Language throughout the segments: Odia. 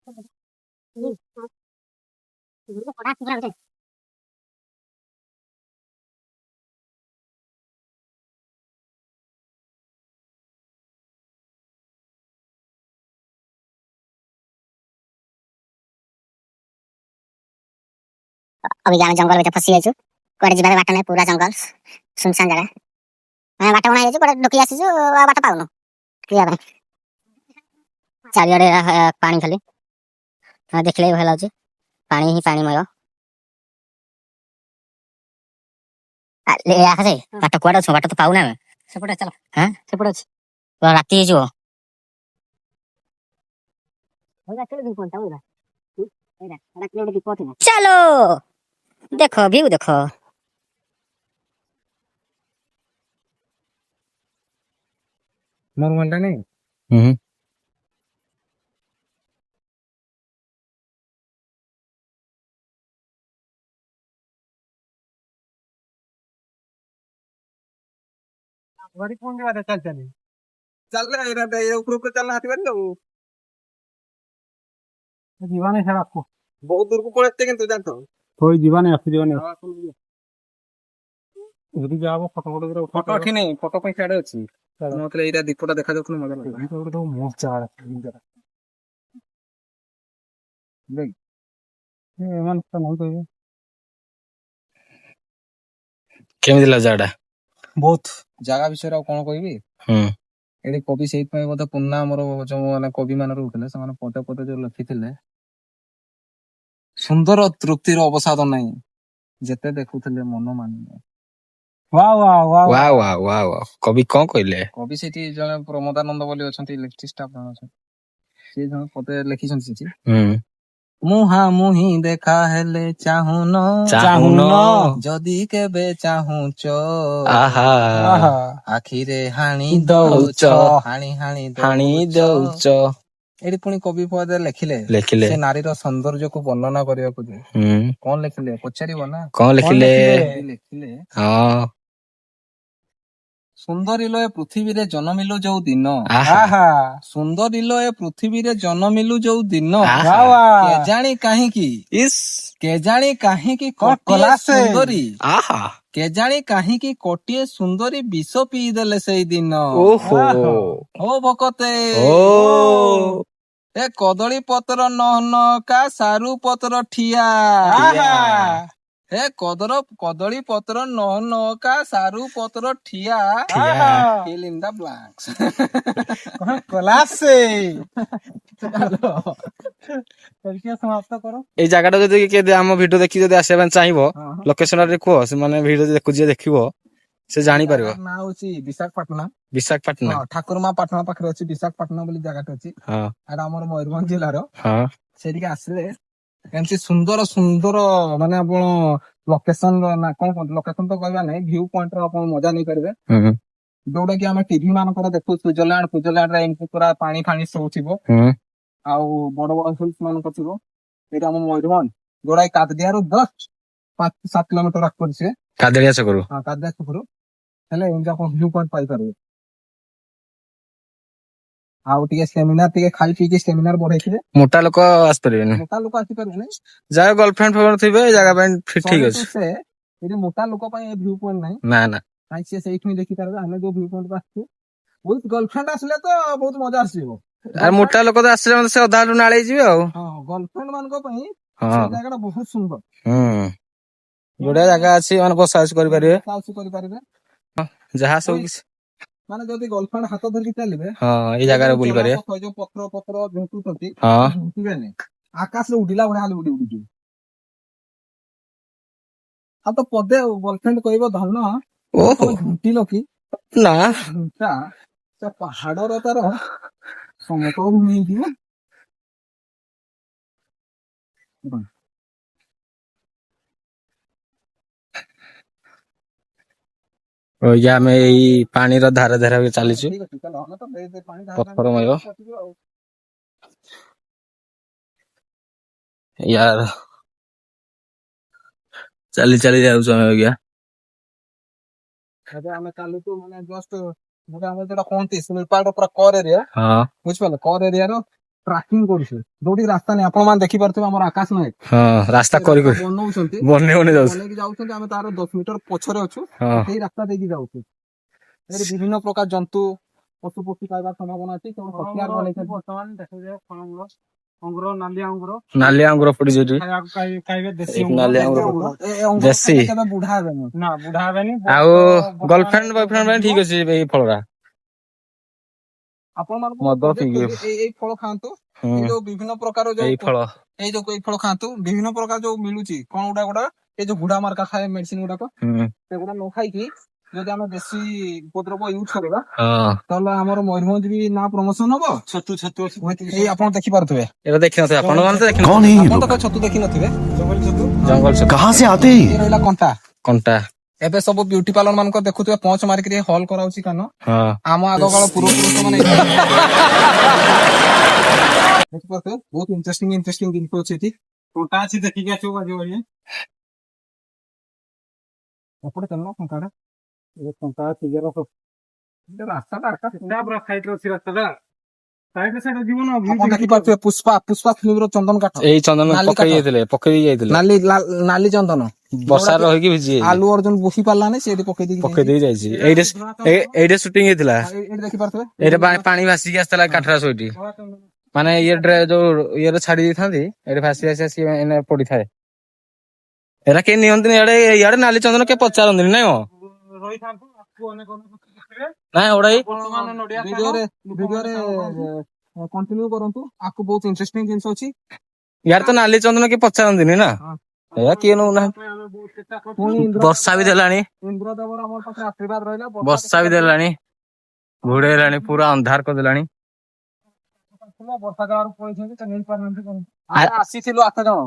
अभी आम जंगल में फसी जाइछु कुआडे जिबार बाट नै पूरा जंगल सुनसान जगह बाट बना जाइछु कुआडे डोकी आसीछु बाट पाउनु क्लियर चारियाडे पानी खाली देखले भल लाଗୁଛି पानी ही पानीमय ले आसे बाट कुआडे छ बाट तो पाउना ଆମେ ସେପଟେ ଚାଲ हां ସେପଟେ ଅଛି ରାତି ହେଇଯିବ चलो देखो व्यू देखो नॉर्मल नहीं गाड़ी कौन के बात चल चली चल रहा है ना ये ऊपर चलना हाथी बारी जाओ जीवाने छाड़ आपको बहुत दूर को पड़ते किंतु जानते हो कोई जीवाने आसी जीवाने যদি যাবো ফটো ফটো করে ফটো ঠিক নেই ফটো পাই ছাড়ে আছে মতলে এইটা দীপটা দেখা যাচ্ছে মজা লাগে এই তো মজা আছে দেখ এমন তো নয় তো କେମିତି ଲାଗିଲା ଜାଗାଟା? ବହୁତ ଜାଗା ବିଷୟରେ ଆଉ କଣ କହିବି ଏଠି କବି ସେଇଥିପାଇଁ ବୋଧେ ପୁରୁଣା ଆମର ଯୋଉ ମାନେ କବି ମାନେ ରହୁଥିଲେ ସେମାନେ ପଦେ ପଦେ ଯୋଉ ଲେଖିଥିଲେ ସୁନ୍ଦର ତୃପ୍ତିର ଅବସାଦ ନାହିଁ ଯେତେ ଦେଖୁଥିଲେ ମନ ମାନିଲେ କବି କଣ କହିଲେ? କବି ସେଠି ଜଣେ ପ୍ରମୋଦାନନ୍ଦ ବୋଲି ଅଛନ୍ତି ଇଲେକ୍ଟ୍ରିକ ଷ୍ଟାଫ ଜଣେ ଅଛନ୍ତି ସେ ଜଣେ ପଦେ ଲେଖିଛନ୍ତି ସେଠି ମୁହାଁ ମୁହିଁ ଦେଖା ହେଲେ ଚାହୁଁନ ଯଦି କେବେ ଚାହୁଁଛ ଆଖିରେ ହାଣି ଦଉଛ ହାଣି ଦଉଛ ଏଠି ପୁଣି କବି ପଦେ ଲେଖିଲେ ସେ ନାରୀର ସୌନ୍ଦର୍ଯ୍ୟକୁ ବର୍ଣ୍ଣନା କରିବାକୁ କଣ ଲେଖିଲେ ପଚାରିବ ନା କଣ ଲେଖିଲେ ସୁନ୍ଦରୀଲ ଏ ପୃଥିବୀରେ ଜନ୍ମିଲୁ ଯୋଉ ଦିନ ସୁନ୍ଦରୀଲ ଏ ପୃଥିବୀରେ ଜନ୍ମିଲୁ ଯୋଉ ଦିନ କେଜାଣି କାହିଁକି ସୁନ୍ଦରୀ କେଜାଣି କାହିଁକି କୋଟିଏ ସୁନ୍ଦରୀ ବିଷ ପିଇଦେଲେ ସେଇ ଦିନ ଓ ଭକତେ ଏ କଦଳୀ ପତ୍ର ନକା ସାରୁ ପତ୍ର ଠିଆ ଏ କଦଳୀ ପତ୍ର ନକା ସାରୁ ପତ୍ର ଠିଆ fill in the blanks এই ଜାଗାଟା ଯଦି କିଏ ଆମ ଭିଡିଓ ଦେଖି ଯଦି ଆସିବା ପାଇଁ ଚାହିଁବ ଲୋକେସନ ରେ କୁହ ସେମାନେ ଭିଡିଓ ଦେଖିବ ସେ ଜାଣିପାରିବ ନା ହଉଛି ବିଶାଖାପାଟଣା ଠାକୁରମା ପାଟଣା ପାଖରେ ଅଛି ବିଶାଖାପାଟଣା ବୋଲି ଜାଗାଟେ ଅଛି ଏଟା ଆମର ମୟୂରଭଞ୍ଜ ଜିଲ୍ଲାର ସେଠିକି ଆସିଲେ ଏମିତି ସୁନ୍ଦର ସୁନ୍ଦର ମାନେ ଆପଣ ଲୋକେସନ ନା କଣ କହନ୍ତି ଲୋକେସନ ତ କହିବା ନାହିଁ ଭ୍ୟୁ ପଏଣ୍ଟ ର ଆପଣ ମଜା ନେଇପାରିବେ ଯୋଉଟା କି ଆମେ ଟିଭି ମାନଙ୍କର ଦେଖୁ ସୁଇଜରଲ୍ୟାଣ୍ଡ ରେ ଏମିତି ପୁରା ପାଣି ଫାଣି ସବୁ ଥିବ ଆଉ ବଡ ବଡ ହିଲ୍ସ ମାନଙ୍କ ଥିବ ଏଇଟା ଆମ ମୟୂରଭଞ୍ଜ ଯୋଉଟା କି କାଦଦିଆରୁ 5-7 କିଲୋମିଟର ପଡିଛି କାଦଡ଼ିଆ ଛକରୁ ହେଲେ ଏମିତି ଆପଣ ଭ୍ୟୁ ପଏଣ୍ଟ ପାଇପାରିବେ ଆଉ ଟିକେ ସେମିନାର ଟିକେ ଖାଇ ପିଇକି ସେମିନାର ବଢେଇଥିବେ ମୋଟା ଲୋକ ଆସିପାରିବେନି ଯାହା ଗର୍ଲଫ୍ରେଣ୍ଡ ଥିବେ ଜାଗା ପାଇଁ ଠିକ ଅଛି ଏଠି ମୋଟା ଲୋକ ପାଇଁ ଏ ଭ୍ୟୁ ପଏଣ୍ଟ ନାହିଁ ନା କାହିଁକି ସେ ସେଇଠୁ ହିଁ ଦେଖିପାରିବେ ଆମେ ଯୋଉ ଭ୍ୟୁ ପଏଣ୍ଟ ଆସିଛୁ ବହୁତ ଗର୍ଲଫ୍ରେଣ୍ଡ ଆସିଲେ ତ ବହୁତ ମଜା ଆସିବ ମୋଟା ଲୋକ ତ ଆସିଲେ ସେ ଅଧା ନାଳେଇ ଯିବେ ଆଉ ଗର୍ଲଫ୍ରେଣ୍ଡ ମାନଙ୍କ ପାଇଁ ସେ ଜାଗାଟା ବହୁତ ସୁନ୍ଦର ବଢିଆ ଜାଗା ଅଛି ମାନେ ବସାବସି କରିପାରିବେ ଯାହା ସବୁ କିଛି ମାନେ ଯଦି ଗର୍ଲଫ୍ରେଣ୍ଡ ହାତ ଧରିକି ଚାଲିବେ ଏଇ ଜାଗାରେ ବୁଲି ପାରିବେ ଯୋଉ ପତ୍ର ଝୁଣ୍ଟୁଛନ୍ତି ଝୁଣ୍ଟିବେନି ଆକାଶରେ ଉଡିଲା ଭଳିଆ ଖାଲି ଉଡିଯିବ ଆଉ ତ ପଦେ ଗର୍ଲଫ୍ରେଣ୍ଡ କହିବ ଧନ ଝୁଣ୍ଟିଲ କି ନା ଝୁଣ୍ଟା ସେ ପାହାଡର ତାର ସମତଳ ନେଇଯିବ ଆମେ ଏଇ ପାଣିର ଧାର ଧାର ଚାଲିଛୁ ପଥରମୟ ୟାର ଚାଲି ଯାଉଛୁ ଆମେ ଆମେ ଚାଲୁଛୁ ମାନେ ଜଷ୍ଟ ଆମର ଯୋଉଟା କହନ୍ତି ଶିଳ୍ପାଳ ପୁରା କର ଏରିଆ ବୁଝିପାରିଲ କର ଏରିଆର ଟ୍ରାକିଂ କରୁଛୁ ଯୋଉଠି ରାସ୍ତା ନାହିଁ ଆପଣ ମାନେ ଦେଖିପାରୁଥିବେ ଆମର ଆକାଶ ନାୟକ ରାସ୍ତା କରି ବନଉଛନ୍ତି ବନେଇକି ଯାଉଛନ୍ତି ଆମେ ତାର 10 ମିଟର ପଛରେ ଅଛୁ ସେଇ ରାସ୍ତା ଦେଇକି ଯାଉଛୁ ଏଠି ବିଭିନ୍ନ ପ୍ରକାର ଜନ୍ତୁ ପଶୁ ପକ୍ଷୀ ପାଇବାର ସମ୍ଭାବନା ଅଛି ହତିଆର ବନେଇଛନ୍ତି ବର୍ତ୍ତମାନ ଦେଖାଯାଏ ନାଲିଆ ଅଙ୍ଗୁର ପଡିଛି ଏଠି ଦେଶୀ କେବେ ବୁଢା ହେବେନି ନା ବୁଢା ହେବେନି ଆଉ ଗର୍ଲଫ୍ରେଣ୍ଡ ବୟଫ୍ରେଣ୍ଡ ପାଇଁ ଠିକ ଅଛି ଏଇ ଫଳଟା ଆପଣ ମାନଙ୍କୁ ଏଇ ଫଳ ଖାଆନ୍ତୁ ଏଇ ଯୋଉ ବିଭିନ୍ନ ପ୍ରକାର ଯୋଉ ଏଇ ଫଳ ଖାଆନ୍ତୁ ବିଭିନ୍ନ ପ୍ରକାର ଯୋଉ ମିଳୁଛି କଣ ଗୁଡା ଏଇ ଯୋଉ ବୁଢା ମାର୍କା ଥାଏ ମେଡିସିନ ଗୁଡାକ ସେଗୁଡା ନ ଖାଇକି ଯଦି ଆମେ ଦେଶୀ ଉପଦ୍ରବ ୟୁଜ କରିବା ତାହେଲେ ଆମର ମୟୂରଭଞ୍ଜ ବି ନା ପ୍ରମୋସନ ହବ ଛତୁ ଏଇ ଆପଣ ଦେଖିପାରୁଥିବେ ଏଇଟା ଦେଖିନଥିବେ ଆପଣ ମାନେ ତ ଆପଣ ତ ଛତୁ ଦେଖିନଥିବେ ଜଙ୍ଗଲ ଛତୁ ରହିଲା କଣ୍ଟା କଣ୍ଟା ଏବେ ସବୁ ବ୍ୟୁଟି ପାର୍ଲର ମାନଙ୍କ ଦେଖୁଥିବେ ପଞ୍ଚ ମାରିକି ହଲ୍ କରାଉଛି କାନ ଆମ ଆଗ କାଳ ପୂର୍ବପୁରୁଷ ମାନେ ଦେଖିପାରୁଥିବେ ବହୁତ ଇଣ୍ଟରେଷ୍ଟିଂ ଜିନିଷ ଅଛି ଏଠି କଣ୍ଟା ଅଛି ଦେଖିକି ଆସିବ ଏପଟେ ଚାଲୁନ କଣ୍ଟାଟା କଣ୍ଟା ଅଛି ରାସ୍ତାଟା ପୁରା ସାଇଡରେ ଅଛି ରାସ୍ତାଟା ଦେଖିପାରୁଥିବେ ପୁଷ୍ପା ଫିଲ୍ମର ଚନ୍ଦନ କାଠ ଏଇ ଚନ୍ଦନ ପକେଇ ଯାଇଥିଲେ ନାଲି ଚନ୍ଦନ ବର୍ଷା ରହିକି ଭିଜି ଆଲୁ ଅର୍ଜୁନ ବସି ପାରିଲାନି ସେ ଏଠି ପକେଇ ଯାଇଛି ଏଇଟା ସୁଟିଂ ହେଇଥିଲା ଏଇଠି ଦେଖିପାରୁଥିବେ ଏଇଟା ପାଣି ଭାସିକି ଆସିଥିଲା କାଠରା ସୋଇଠି ମାନେ ଯୋଉ ଇଏରେ ଛାଡି ଦେଇଥାନ୍ତି ଏଠି ଭାସି ଆସି ପଡିଥାଏ ଏରା କେହି ନିଅନ୍ତିନି ଇଆଡେ ନାଲି ଚନ୍ଦନ କେହି ପଚାରନ୍ତିନି ନାଇଁ ନାଇଁ ଭିଡିଓରେ କଣ୍ଟିନ୍ୟୁ କରନ୍ତୁ ଆକୁ ବହୁତ ଇଣ୍ଟରେଷ୍ଟିଂ ଜିନିଷ ଅଛି ଇଆଡେ ତ ନାଲି ଚନ୍ଦନ କେହି ପଚାରନ୍ତିନି ନା କିଏ ନଉନାହାନ୍ତି ବର୍ଷା ବି ଦେଲାଣି ଇନ୍ଦ୍ରଦେବର ଆମର ପାଖରେ ଆଶୀର୍ବାଦ ରହିଲା ବର୍ଷା ବି ଦେଲାଣି ଘୋଡେଇଲାଣି ପୁରା ଅନ୍ଧାର କରିଦେଲାଣି ବର୍ଷା କାଳରୁ ଆସିଥିଲୁ 8 ଜଣ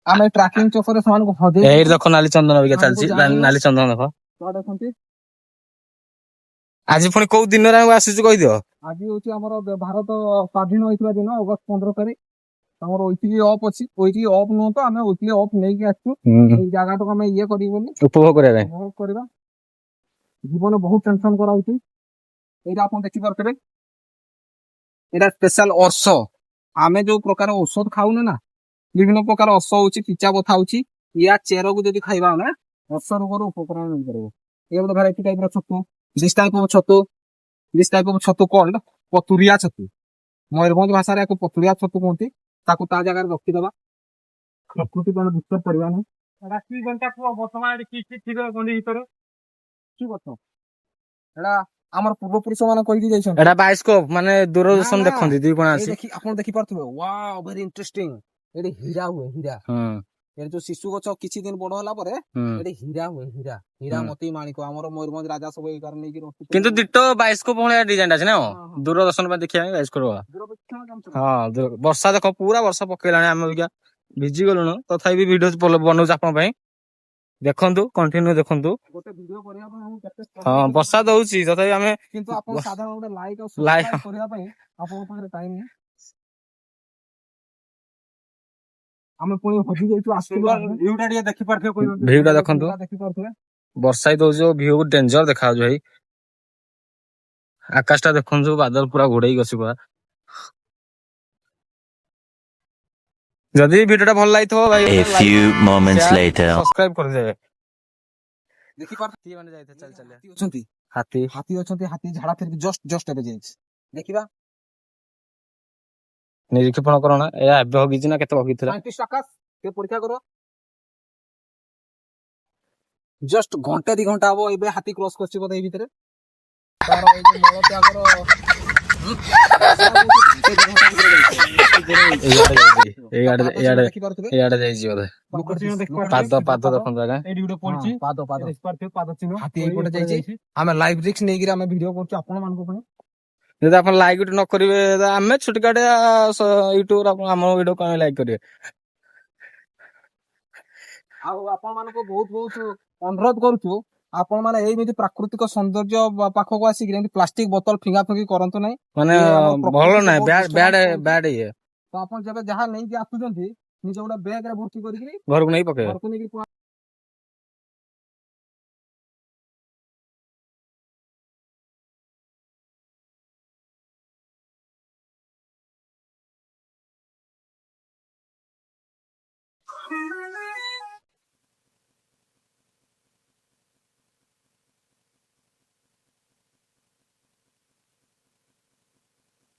ଆମେ ଟ୍ରାକିଂ ଚକରେ ସେମାନଙ୍କୁ ହଜେଇ ଏଇଠି ଦେଖ ନାଲି ଚନ୍ଦନ ଚାଲିଛି ନାଲି ଚନ୍ଦନ ଦେଖ ଆଜି ପୁଣି କୋଉ ଦିନରେ ଆମେ ଆସିଛୁ କହିଦିଅ ଆଜି ହଉଛି ଆମର ଭାରତ ସ୍ୱାଧୀନ ହେଇଥିବା ଦିନ ଅଗଷ୍ଟ 15 ତାରିଖ ଆମର ୱିକଲି ଅଫ୍ ଅଛି ୱିକଲି ଅଫ୍ ନୁହଁ ତ ଆମେ ୱିକଲି ଅଫ୍ ନେଇକି ଆସିଛୁ ଏଇ ଜାଗାଟାକୁ ଆମେ ଇଏ କରିବୁ ବୋଲି ଉପଭୋଗ କରିବା ଜୀବନ ବହୁତ ଟେନସନ କରାଉଛି ଏଇଟା ଆପଣ ଦେଖିପାରୁଥିବେ ଏଇଟା ସ୍ପେଶାଲ ଅର୍ଷ ଆମେ ଯୋଉ ପ୍ରକାର ଔଷଧ ଖାଉନେ ନା ବିଭିନ୍ନ ପ୍ରକାର ଅର୍ଷ ହଉଛି ପିଚା ବଥା ହଉଛି ୟା ଚେରକୁ ଯଦି ଖାଇବା ଆମେ ଅର୍ଷ ରୋଗରୁ ଉପକରଣ ମିଳିପାରିବ ଏ ଗୋଟେ ଭେରାଇଟି ଟାଇପର ଛତୁ this type of ଛତୁ called ପତୁରିଆ ଛତୁ ମୟୂରଭଞ୍ଜ ଭାଷାରେ ୟାକୁ ପତୁରିଆ ଛତୁ କୁହନ୍ତି ତାକୁ ତା ଜାଗାରେ ରଖିଦବା ପ୍ରକୃତି କଣ ଡିଷ୍ଟର୍ବ କରିବା ନାହିଁ ଏଟା ଆମର ପୂର୍ବପୁରୁଷ ମାନେ କହିକି ଯାଇଛନ୍ତି ଏଟା ବାଇସ୍କୋପ ମାନେ ଦୂରଦର୍ଶନ ଦେଖନ୍ତି ଆପଣ ଦେଖିପାରୁଥିବେ ୱାଓ ଭେରି ଇଣ୍ଟରେଷ୍ଟିଂ ଏଠି ହୀରା ହୁଏ ହୀରା ଏଠି ଯୋଉ ଶିଶୁ ଗଛ କିଛି ଦିନ ବଡ ହେଲା ପରେ ଏଠି ହୀରା ହୁଏ ହୀରା ମତି ମାଣିକ ଆମର ମୟୂରଭଞ୍ଜ ରାଜା ସବୁ ଏଇ କାରଣ ନେଇକି କିନ୍ତୁ ଦିଟ ବାଇସ୍କୋପ ଭଳିଆ ଡିଜାଇନ ଅଛି ନା ଦୂରଦର୍ଶନ ପାଇଁ ଦେଖିବା ପାଇଁ ବାଇସ୍କୋପ ବର୍ଷା ଦେଖ ପୁରା ବର୍ଷା ପକେଇଲାଣି ଆମେ ଭିଜି ଗଲୁଣୁ ତଥାପି ଭିଡିଓ ବନଉଛି ଆପଣଙ୍କ ପାଇଁ ଦେଖନ୍ତୁ କଣ୍ଟିନ୍ୟୁ ଦେଖନ୍ତୁ ଗୋଟେ ଭିଡିଓ କରିବା ପାଇଁ ବର୍ଷା ଦଉଛି ତଥାପି ଆମେ କିନ୍ତୁ ଆପଣ ସାଧାରଣ ଗୋଟେ ଲାଇକ୍ ଆଉ ସବସ୍କ୍ରାଇବ କରିବା ପାଇଁ ଆପଣଙ୍କ ପାଖରେ ଟାଇମ ନାହିଁ ଆମେ ପୁଣି ହଜି ଯାଇଛୁ ଆସିଲୁ ଭିଉଟା ଟିକେ ଦେଖିପାରୁଥିବେ ଭିଉଟା ଦେଖନ୍ତୁ ବର୍ଷା ହିଁ ଦଉଛି ଭିଉ ଡେଞ୍ଜର ଦେଖାଯାଉଛି ଭାଇ ଆକାଶ ଟା ଦେଖନ୍ତୁ ବାଦଲ ପୁରା ଘୋଡେଇକି ଅଛି ପୁରା ଯଦି ଭିଡିଓଟା ଭଲ ଲାଗିଥିବ ଭାଇ ସବସ୍କ୍ରାଇବ କରିଦେବେ ହାତୀ ଝାଡା ଫେରିକି ଜଷ୍ଟ ଏବେ ଯାଇଛି ଦେଖିବା ନିରୀକ୍ଷଣ କର ନା ଏହା ଏବେ ହଗିଛି ନା କେତେ ହଗିଥିଲା ପରୀକ୍ଷା କର ଜଷ୍ଟ ଘଣ୍ଟେ 2 ଘଣ୍ଟା ହବ ଏବେ ହାତୀ କ୍ରସ କରିଛି ବୋଧେ ଏଇ ଭିତରେ ତାର ଏଇ ଯୋଉ ମଳ ତ୍ୟାଗର ଇଆଡେ ଯାଇଛି ବୋଧେ ପାଦ ଦେଖନ୍ତୁ ଆଜ୍ଞା ହାତୀ ଏଇପଟେ ଯାଇଛି ଆମେ ଲାଇଭ ରିକ୍ସ ନେଇକି ଆମେ ଭିଡିଓ କରୁଛୁ ଆପଣ ମାନଙ୍କ ପାଇଁ ଯଦି ଆପଣ ଲାଇକ୍ ନ କରିବେ ଆମେ ଛୋଟକାଟିଆ ୟୁଟ୍ୟୁବର ଆମ ଭିଡିଓ କଣ ଲାଇକ୍ କରିବେ ଆଉ ଆପଣ ମାନଙ୍କୁ ବହୁତ ଅନୁରୋଧ କରୁଛୁ ଆପଣ ମାନେ ଏଇମିତି ପ୍ରାକୃତିକ ସୌନ୍ଦର୍ଯ୍ୟ ପାଖକୁ ଆସିକି ଯେମିତି ପ୍ଲାଷ୍ଟିକ ବୋତଲ ଫିଙ୍ଗା ଫିଙ୍ଗି କରନ୍ତୁ ନାହିଁ ମାନେ ଭଲ ନାହିଁ ବ୍ୟାଡ ଇଏ ତ ଆପଣ ଯେବେ ଯାହା ନେଇକି ଆସୁଛନ୍ତି ନିଜ ଗୋଟେ ବ୍ୟାଗ ରେ ଭର୍ତ୍ତି କରିକି ଘରକୁ ନେଇ ପକେଇବେ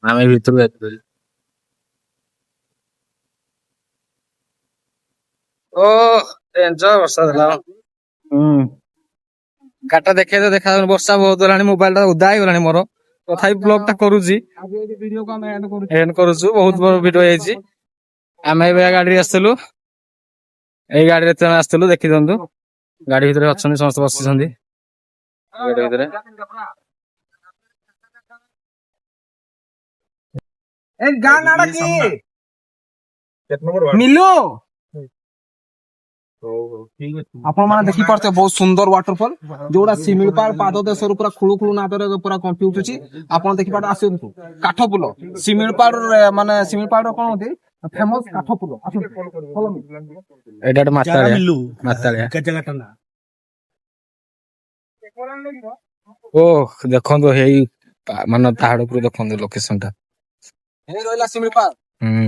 ଆମେ ଭିତରୁ ଯାଇଥିଲୁ। ଓ ଏନ୍ଜୟ ବର୍ଷା ଦେଲା। ଗାଟା ଦେଖେଇ ଦେଖା ବର୍ଷା ବହୁତ ହେଲାଣି, ମୋବାଇଲ ଟା ଓଦା ହେଇଗଲାଣି ମୋର, ତଥାପି ବ୍ଲଗ ଟା କରୁଛି। ଏଣ୍ଡ କରୁଛୁ, ବହୁତ ଭିଡିଓ ହେଇଛି। ଆମେ ଏବେ ଗାଡିରେ ଆସିଥିଲୁ, ଏଇ ଗାଡିରେ ତେଣୁ ଆସିଥିଲୁ, ଦେଖି ଦିଅନ୍ତୁ। ଗାଡି ଭିତରେ ଅଛନ୍ତି, ସମସ୍ତେ ବସିଛନ୍ତି ଗାଡି ଭିତରେ। ମିଲୁ ଆପଣ ମାନେ ଦେଖିପାରୁଥିବେ ବହୁତ ସୁନ୍ଦର ୱାଟରଫଲ, ଯୋଉଟା ଶିମିଳିପାଳ ପାଦ ଦେଶରୁ ପୁରା ଖୁଳୁ ଖୁଳୁ ନାଦରେ ପୁରା କମ୍ପି ଉଠୁଛି। ଆପଣ ଦେଖିପାରୁଥିବେ, ଆସନ୍ତୁ କାଠପୁଲ ଶିମିଳିପାଳ, ମାନେ ଶିମିଳିପାଳର କଣ ହଉଛି ଫେମସ କାଠପୁଲ। ଏଇଟା ଗୋଟେ ମାତାଳିଆ। ଓ ଦେଖନ୍ତୁ, ହେଇ ମାନେ ପାହାଡ ଉପରୁ ଦେଖନ୍ତୁ ଲୋକେସନ ଟା। ଏଇ ରହିଲା ଶିମିଳିପାଳ।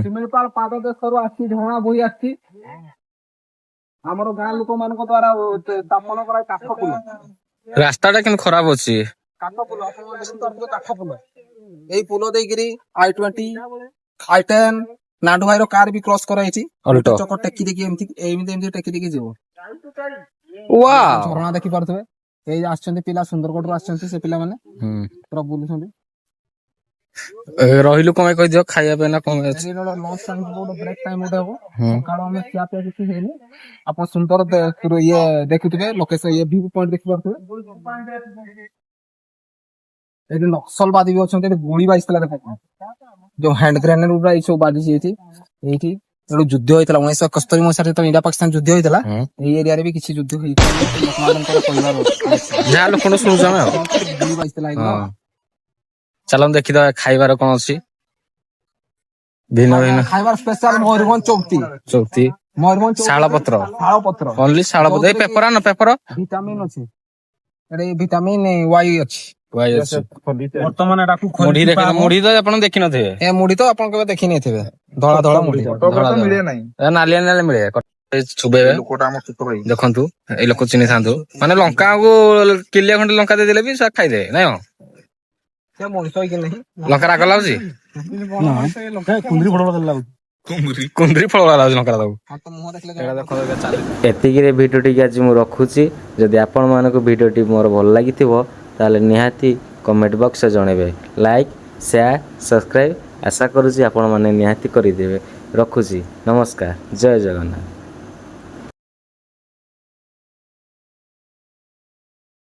ଶିମିଳିପାଳ ପାଦ ଦେଶରୁ ଆସିଛି, ଝରଣା ବୋହି ଆସିଛି। ଆମର ଗାଁ ଲୋକ ମାନଙ୍କ ଦ୍ଵାରା ସ୍ଥାପନ କରା କାଠପୁଲ। ରାସ୍ତା ଟା କିନ୍ତୁ ଖରାପ ଅଛି। କାଠପୁଲ, କାଠପୁଲ ଏଇ ପୁଲ ଦେଇକିରି I-20, I-10 ନାଣ୍ଡୁ ଭାଇର କାର ବି କ୍ରସ କରାଯାଇଛି। ଚକ ଟେକି ଦେଇକି ଏମିତି ଟେକି ଦେଇକି ଯିବ। ଝରଣା ଦେଖିପାରୁଥିବେ। ଏଇ ଆସିଛନ୍ତି ପିଲା, ସୁନ୍ଦରଗଡ଼ରୁ ଆସିଛନ୍ତି ସେ ପିଲାମାନେ, ପୁରା ବୁଲୁଛନ୍ତି। ରହିଲୁ କଣ ପାଇଁ କହିଦିଅ, ଖାଇବା ପାଇଁ ନା କଣ ଅଛି? ବ୍ରେକ୍ ଟାଇମ ଗୋଟେ ହବ। ସକାଳୁ ଆମେ ଖିଆ ପିଆ କିଛି ହେଇନି। ଆପଣ ସୁନ୍ଦର ଇଏ ଦେଖୁଥିବେ, ଲୋକେସନ ଇଏ ଭ୍ୟୁ ପଏଣ୍ଟ ଦେଖିପାରୁଥିବେ। ଏଠି ନକ୍ସଲବାଦୀ ବି ଅଛନ୍ତି, ଏଠି ଗୁଳି ବାଜିଥିଲା ଦେଖନ୍ତୁ, ଯୋଉ ହ୍ୟାଣ୍ଡ ଗ୍ରେନେଡ ଗୁଡା ଏଇ ସବୁ ବାଜିଛି ଏଇଠି। ଏଇଠି ଯୁଦ୍ଧ ହେଇଥିଲା 1971 ମସିହାରେ, ଯେତେବେଳେ ଇଣ୍ଡିଆ ପାକିସ୍ତାନ ଯୁଦ୍ଧ ହେଇଥିଲା, ଏଇ ଏରିଆରେ ବି କିଛି ଯୁଦ୍ଧ ହେଇଥିଲା ଲୋକମାନଙ୍କର କହିବାର ଯାହା ଲୋକଙ୍କୁ ଶୁଣୁଛୁ ଆମେ ଆଉ। ଗୁଳି ବାଜିଥିଲା। ଚାଲନ୍ତୁ ଦେଖିଦବା ଖାଇବାର କଣ ଅଛି। ଭିନ୍ନ ଭିନ୍ନ ଖାଇବାର ସ୍ପେଶାଲ ମୟୂରଭଞ୍ଜ ଚୌତି, ମୟୂରଭଞ୍ଜ ଶାଳ ପତ୍ର, ଓନ୍ଲି ଶାଳ ପତ୍ର। ଏଇ ପେପର ନା ପେପର ଭିଟାମିନ ଅଛି, ଭିଟାମିନ ୱାଇ ଅଛି। ବର୍ତ୍ତମାନ ମୁଢି ତ ଆପଣ ଦେଖିନଥିବେ। ଏ ମୁଢି ତ ଆପଣ କେବେ ଦେଖି ନଥିବେ, ଧଳା ଧଳା ମୁଢି ମିଳେ ନାହିଁ, ନାଲିଆ ନାଲିଆ ମିଳେ। ଛୁବେଇବେ, ଦେଖନ୍ତୁ ଏଇ ଲୋକ ଚିହ୍ନିଥାନ୍ତୁ, ମାନେ ଲଙ୍କାକୁ କିଲିଆ ଖଣ୍ଡେ ଲଙ୍କା ଦେଇଦେଲେ ବି ଖାଇଦେବେ, ନାଇଁ କଣ? ଲଙ୍କା ରାଗ ଲାଗୁଛି, କୁନ୍ଦୁରି ଫଳ ଲାଗୁଛି ଲଙ୍କା ତାକୁ। ଏତିକିରେ ଭିଡ଼ିଓଟିକି ଆଜି ମୁଁ ରଖୁଛି। ଯଦି ଆପଣମାନଙ୍କୁ ଭିଡ଼ିଓଟି ମୋର ଭଲ ଲାଗିଥିବ ତାହେଲେ ନିହାତି କମେଣ୍ଟ ବକ୍ସରେ ଜଣାଇବେ। ଲାଇକ୍, ସେୟାର, ସବସ୍କ୍ରାଇବ୍ ଆଶା କରୁଛି ଆପଣମାନେ ନିହାତି କରିଦେବେ। ରଖୁଛି, ନମସ୍କାର, ଜୟ ଜଗନ୍ନାଥ।